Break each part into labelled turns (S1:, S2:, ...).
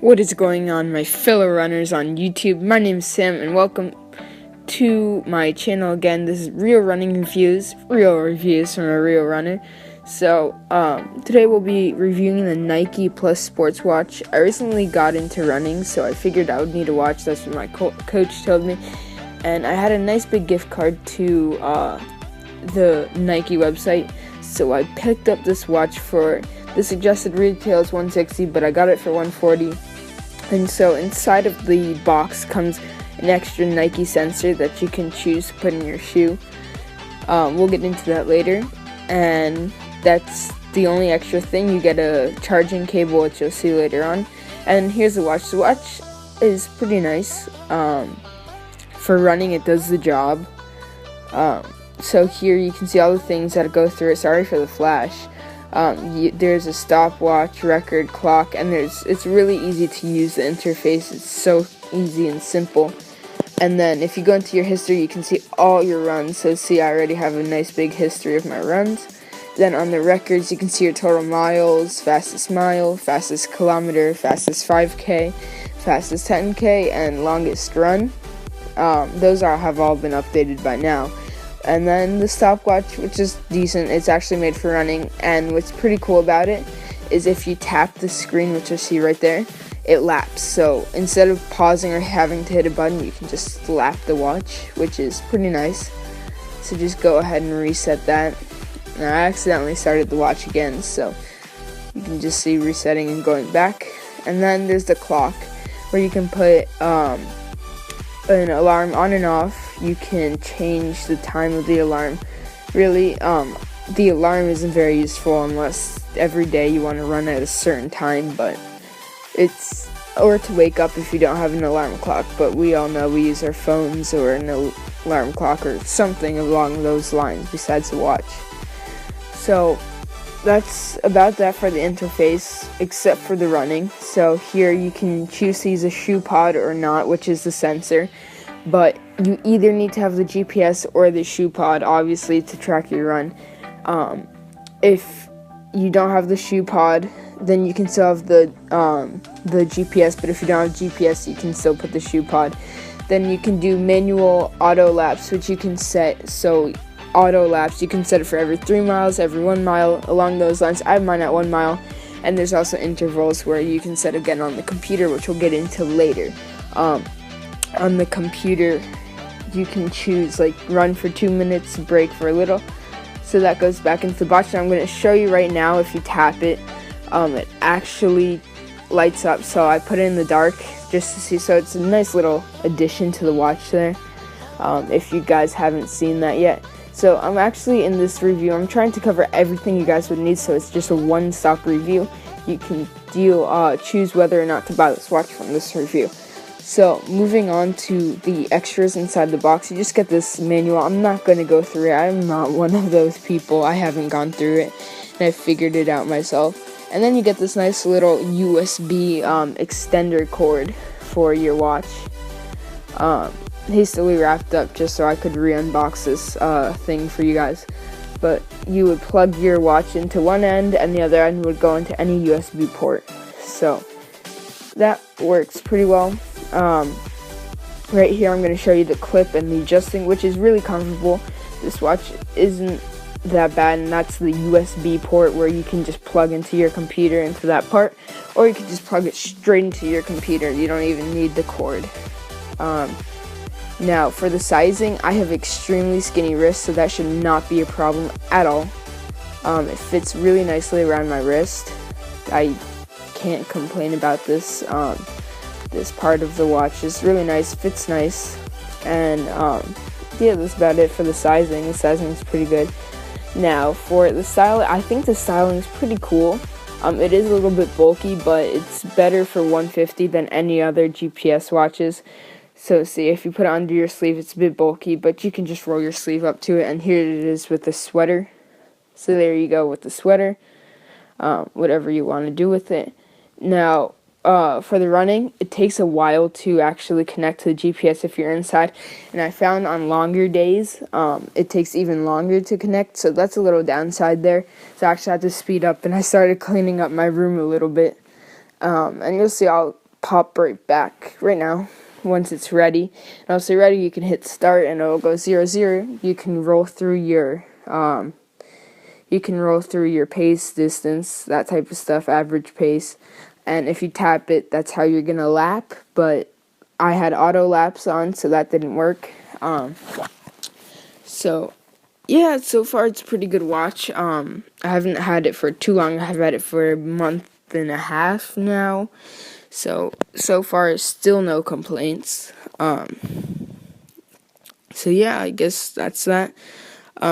S1: What is going on, my fellow runners on YouTube? My name is Sam, and welcome to my channel again. This is real reviews from a real runner. So, today we'll be reviewing the Nike Plus Sportswatch. I recently got into running, so I figured I would need a watch. That's what my coach told me. And I had a nice big gift card to the Nike website, so I picked up this watch for the suggested retail is $160, but I got it for $140. And so inside of the box comes an extra Nike sensor that you can choose to put in your shoe. We'll get into that later. And that's the only extra thing. You get a charging cable, which you'll see later on. And here's the watch. The watch is pretty nice. For running, it does the job. So here you can see all the things that go through it. Sorry for the flash. There's a stopwatch, record, clock, and it's really easy to use the interface. It's so easy and simple. And then if you go into your history, you can see all your runs. So see, I already have a nice big history of my runs. Then on the records, you can see your total miles, fastest mile, fastest kilometer, fastest 5K, fastest 10K, and longest run. Those have all been updated by now. And then the stopwatch, which is decent, it's actually made for running, and what's pretty cool about it is if you tap the screen, which you see right there, it laps. So instead of pausing or having to hit a button, you can just lap the watch, which is pretty nice. So just go ahead and reset that. And I accidentally started the watch again, so you can just see resetting and going back. And then there's the clock, where you can put an alarm on and off. You can change the time of the alarm. Really, the alarm isn't very useful unless every day you want to run at a certain time, but or to wake up if you don't have an alarm clock. But we all know we use our phones or an alarm clock or something along those lines besides the watch. So that's about that for the interface, except for the running. So here you can choose to use a shoe pod or not, which is the sensor. But you either need to have the GPS or the shoe pod, obviously, to track your run. If you don't have the shoe pod, then you can still have the GPS. But if you don't have GPS, you can still put the shoe pod. Then you can do manual auto laps, which you can set. So auto laps, you can set it for every 3 miles, every 1 mile, along those lines. I have mine at 1 mile. And there's also intervals where you can set again on the computer, which we'll get into later. On the computer, you can choose like run for 2 minutes, break for a little. So that goes back into the box. And I'm going to show you right now. If you tap it, it actually lights up. So I put it in the dark just to see. So it's a nice little addition to the watch there. If you guys haven't seen that yet. So I'm actually in this review, I'm trying to cover everything you guys would need. So it's just a one-stop review. You can choose whether or not to buy this watch from this review. So, moving on to the extras inside the box, you just get this manual. I'm not going to go through it. I'm not one of those people. I haven't gone through it, and I figured it out myself. And then you get this nice little USB extender cord for your watch. Hastily wrapped up just so I could re-unbox this thing for you guys. But you would plug your watch into one end, and the other end would go into any USB port. So, that works pretty well. Right here I'm going to show you the clip and the adjusting, which is really comfortable. This watch isn't that bad, and that's the USB port where you can just plug into your computer into that part, or you can just plug it straight into your computer. You don't even need the cord. Now for the sizing, I have extremely skinny wrists, so that should not be a problem at all. It fits really nicely around my wrist. I can't complain about this. This part of the watch is really nice, fits nice, and yeah, that's about it for the sizing. The sizing is pretty good. Now for the style, I think the styling is pretty cool. It is a little bit bulky, but it's better for $150 than any other GPS watches. So see, if you put it under your sleeve, it's a bit bulky, but you can just roll your sleeve up to it, and here it is with the sweater. So there you go with the sweater, whatever you want to do with it. Now, for the running, it takes a while to actually connect to the GPS if you're inside, and I found on longer days, it takes even longer to connect, so that's a little downside there. So I actually had to speed up, and I started cleaning up my room a little bit, and you'll see I'll pop right back right now once it's ready. And once it's ready, you can hit start and it'll go 0-0. You can roll through your pace, distance, that type of stuff, average pace. And if you tap it, that's how you're gonna lap. But I had auto laps on, so that didn't work. So yeah, so far it's a pretty good watch. I haven't had it for too long. I've had it for a month and a half now. So far still no complaints. So yeah, I guess that's that.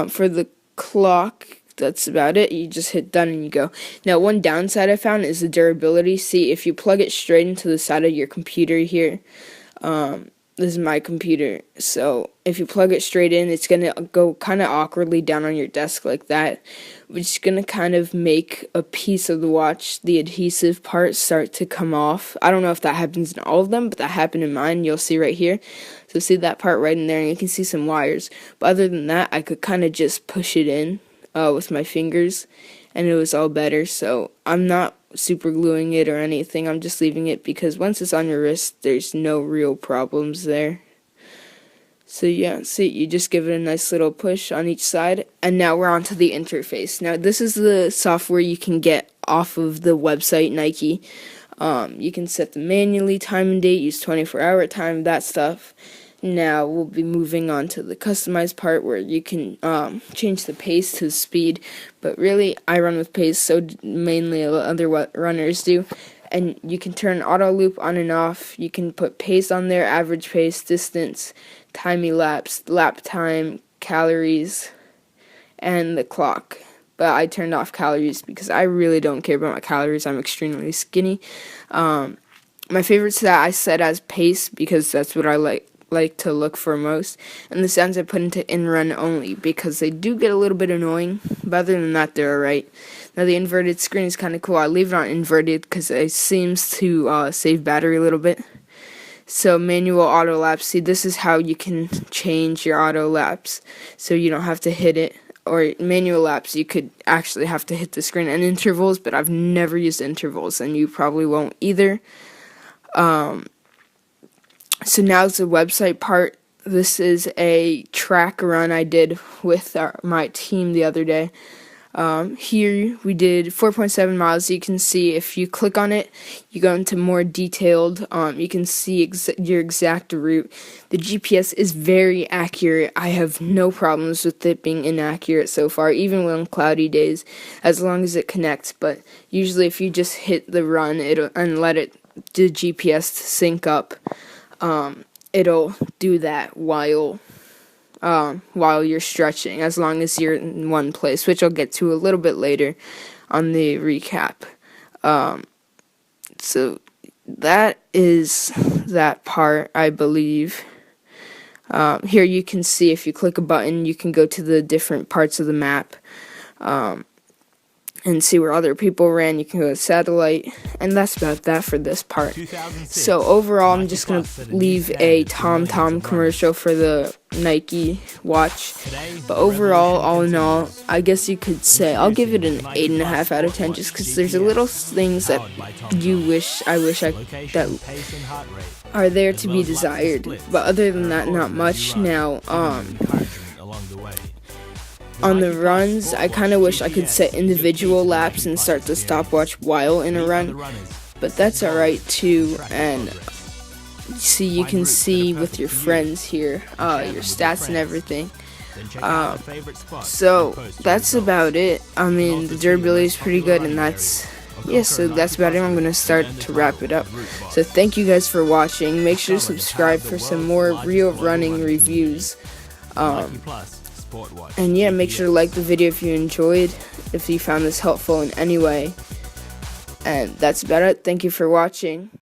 S1: For the clock, that's about it. You just hit done and you go. Now, one downside I found is the durability. See, if you plug it straight into the side of your computer here, this is my computer, so if you plug it straight in, it's gonna go kind of awkwardly down on your desk like that, which is gonna kind of make a piece of the watch, the adhesive part, start to come off. I don't know if that happens in all of them, but that happened in mine. You'll see right here. So see that part right in there, and you can see some wires. But other than that, I could kind of just push it in with my fingers, and it was all better. So I'm not super gluing it or anything. I'm just leaving it because once it's on your wrist, there's no real problems there. So yeah, see, you just give it a nice little push on each side, and now we're on to the interface. Now this is the software you can get off of the website Nike. You can set the manually, time and date, use 24-hour time, that stuff. Now we'll be moving on to the customized part where you can change the pace to the speed, but really I run with pace, so mainly other runners do. And you can turn auto loop on and off. You can put pace on there, average pace, distance, time elapsed, lap time, calories, and the clock. But I turned off calories because I really don't care about my calories. I'm extremely skinny. My favorite stat I set as pace because that's what I like to look for most, and the sounds I put into in-run only because they do get a little bit annoying, but other than that they're alright. Now the inverted screen is kind of cool. I leave it on inverted because it seems to save battery a little bit. So manual auto laps, see, this is how you can change your auto laps so you don't have to hit it, or manual laps you could actually have to hit the screen, and intervals, but I've never used intervals and you probably won't either. So now's the website part. This is a track run I did with my team the other day. Here we did 4.7 miles. You can see if you click on it, you go into more detailed. You can see your exact route. The GPS is very accurate. I have no problems with it being inaccurate so far, even on cloudy days, as long as it connects. But usually if you just hit the run and let the GPS sync up, it'll do that while you're stretching, as long as you're in one place, which I'll get to a little bit later on the recap. So that is that part, I believe. Here you can see if you click a button, you can go to the different parts of the map. And see where other people ran. You can go to satellite, and that's about that for this part. So overall, I'm just going to leave a TomTom commercial for the Nike watch. But overall, all in all, I guess you could say I'll give it an 8.5 out of 10, just because there's a little things that that are there to be desired. But other than that, not much. Now, on the runs, I kind of wish I could set individual laps and start the stopwatch while in a run, but that's alright too. And see, you can see with your friends here, your stats and everything. So that's about it. I mean, the durability is pretty good, and so that's about it. I'm going to start to wrap it up. So thank you guys for watching. Make sure to subscribe for some more real running reviews. And yeah, make sure to like the video if you enjoyed, if you found this helpful in any way. And that's about it. Thank you for watching.